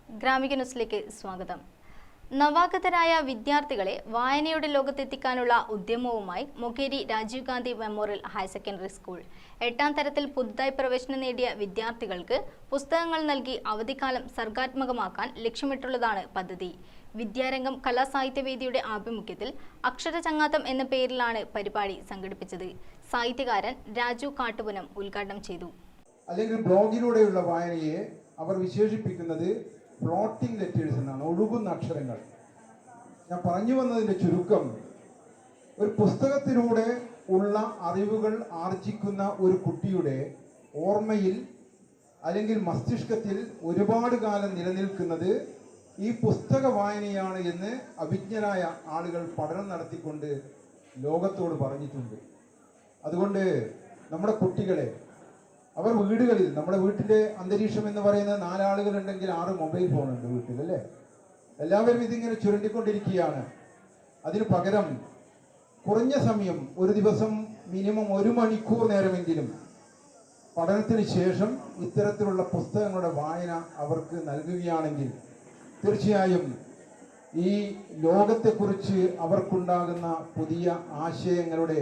ഗ്രാമിക ന്യൂസിലേക്ക് സ്വാഗതം. നവാഗതരായ വിദ്യാർത്ഥികളെ വായനയുടെ ലോകത്തെത്തിക്കാനുള്ള ഉദ്യമവുമായി Mokeri Rajiv Gandhi memorial higher secondary school 8ാം തരത്തിൽ പുതുതായി പ്രവേശനം നേടിയ വിദ്യാർത്ഥികൾക്ക് പുസ്തകങ്ങൾ നൽകി അവധിക്കാലം സർഗാത്മകമാക്കാൻ ലക്ഷ്യമിട്ടുള്ളതാണ് പദ്ധതി. വിദ്യാരംഗം കലാസാഹിത്യവേദിയുടെ ആഭിമുഖ്യത്തിൽ അക്ഷരചങ്ങാത്തം എന്ന പേരിലാണ് പരിപാടി സംഘടിപ്പിച്ചത്. സാഹിത്യകാരൻ രാജു കാട്ടുപുനം ഉദ്ഘാടനം ചെയ്തു. അല്ലെങ്കിൽ ബ്ലോഗിലൂടെയുള്ള വായനയെ അവർ വിശേഷിപ്പിക്കുന്നത് ഫ്ലോട്ടിംഗ് ലെറ്റേഴ്സ് എന്നാണ്, ഒഴുകുന്ന അക്ഷരങ്ങൾ. ഞാൻ പറഞ്ഞു വന്നതിൻ്റെ ചുരുക്കം, ഒരു പുസ്തകത്തിലൂടെ ഉള്ള അറിവുകൾ ആർജിക്കുന്ന ഒരു കുട്ടിയുടെ ഓർമ്മയിൽ അല്ലെങ്കിൽ മസ്തിഷ്കത്തിൽ ഒരുപാട് കാലം നിലനിൽക്കുന്നത് ഈ പുസ്തക വായനയാണ് എന്ന് അഭിജ്ഞരായ ആളുകൾ പഠനം നടത്തിക്കൊണ്ട് ലോകത്തോട് പറഞ്ഞിട്ടുണ്ട്. അതുകൊണ്ട് നമ്മുടെ കുട്ടികളെ അവർ വീടുകളിൽ, നമ്മുടെ വീട്ടിലെ അന്തരീക്ഷം എന്ന് പറയുന്നത് 4 ആളുകളുണ്ടെങ്കിൽ 6 മൊബൈൽ ഫോണുണ്ട് വീട്ടിൽ, അല്ലേ? എല്ലാവരും ഇതിങ്ങനെ ചുരുണ്ടിക്കൊണ്ടിരിക്കുകയാണ്. അതിനു പകരം കുറഞ്ഞ സമയം, ഒരു ദിവസം മിനിമം 1 മണിക്കൂർ നേരമെങ്കിലും പഠനത്തിന് ശേഷം ഇത്തരത്തിലുള്ള പുസ്തകങ്ങളുടെ വായന അവർക്ക് നൽകുകയാണെങ്കിൽ തീർച്ചയായും ഈ ലോകത്തെക്കുറിച്ച് അവർക്കുണ്ടാകുന്ന പുതിയ ആശയങ്ങളുടെ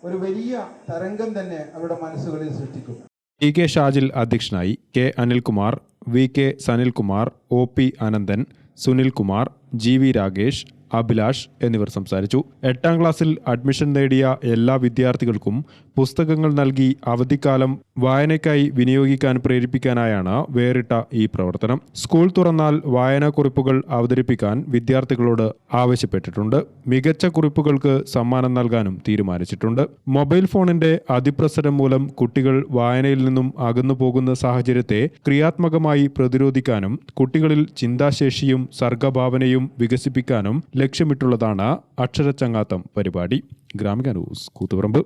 ഒരു വലിയ തരംഗം തന്നെ അവരുടെ മനസ്സുകളിൽ സൃഷ്ടിക്കും. ടി കെ ഷാജിൽ അധ്യക്ഷനായി, K Anilkumar, V K Sanilkumar, O P Ananthan, Sunilkumar, G V Ragesh, Abhilash എന്നിവർ സംസാരിച്ചു. 8ാം ക്ലാസ്സിൽ അഡ്മിഷൻ നേടിയ എല്ലാ വിദ്യാർത്ഥികൾക്കും പുസ്തകങ്ങൾ നൽകി അവധിക്കാലം വായനയ്ക്കായി വിനിയോഗിക്കാൻ പ്രേരിപ്പിക്കാനായാണ് വേറിട്ട ഈ പ്രവർത്തനം. സ്കൂൾ തുറന്നാൽ വായനാക്കുറിപ്പുകൾ അവതരിപ്പിക്കാൻ വിദ്യാർത്ഥികളോട് ആവശ്യപ്പെട്ടിട്ടുണ്ട്. മികച്ച കുറിപ്പുകൾക്ക് സമ്മാനം നൽകാനും തീരുമാനിച്ചിട്ടുണ്ട്. മൊബൈൽ ഫോണിന്റെ അതിപ്രസരം മൂലം കുട്ടികൾ വായനയിൽ നിന്നും അകന്നു പോകുന്ന സാഹചര്യത്തെ ക്രിയാത്മകമായി പ്രതിരോധിക്കാനും കുട്ടികളിൽ ചിന്താശേഷിയും സർഗഭാവനയും വികസിപ്പിക്കാനും ലക്ഷ്യമിട്ടുള്ളതാണ് അക്ഷരചങ്ങാത്തം പരിപാടി. ഗ്രാമിക ന്യൂസ്, കൂത്തുപറമ്പ്.